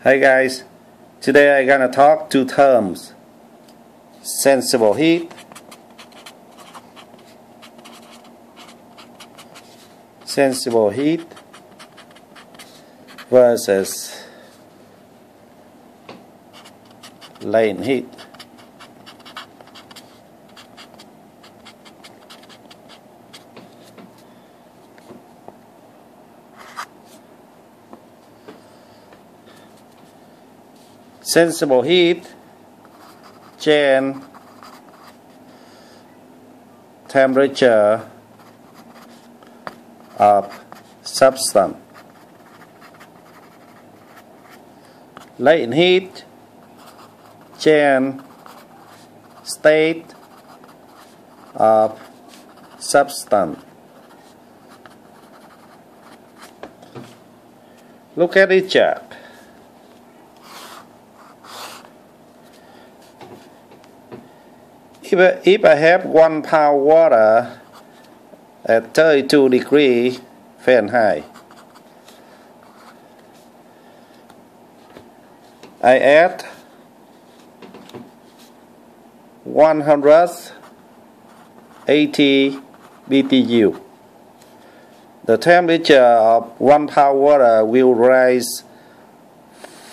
Hi guys, today I'm gonna talk two terms: sensible heat versus latent heat. Sensible heat change temperature of substance. Latent heat change state of substance. Look at each chart. If I have 1 pound water at 32 degrees Fahrenheit, I add 180 BTU. The temperature of 1 pound water will rise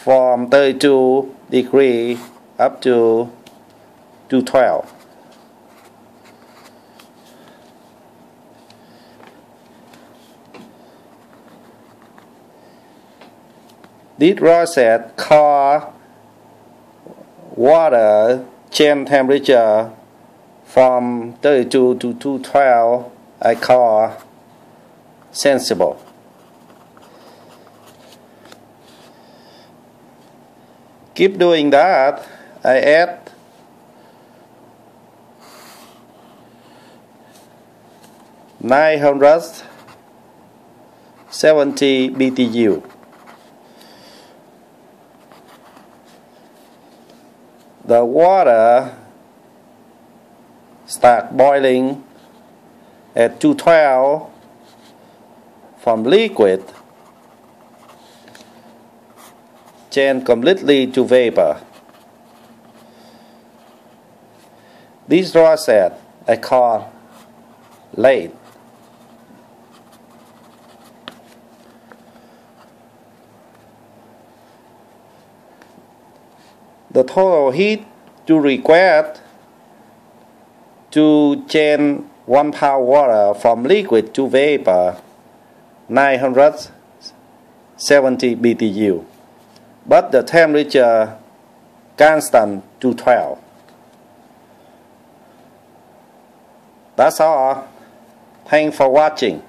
from 32 degrees up to 212. This process called water change temperature from 32 to 212 I call sensible. Keep doing that. I add 970 BTU. The water start boiling at 212 from liquid, change completely to vapor. This process I call latent. The total heat to require to change 1 pound water from liquid to vapor 970 BTU, but the temperature constant to 12. That's all. Thanks for watching.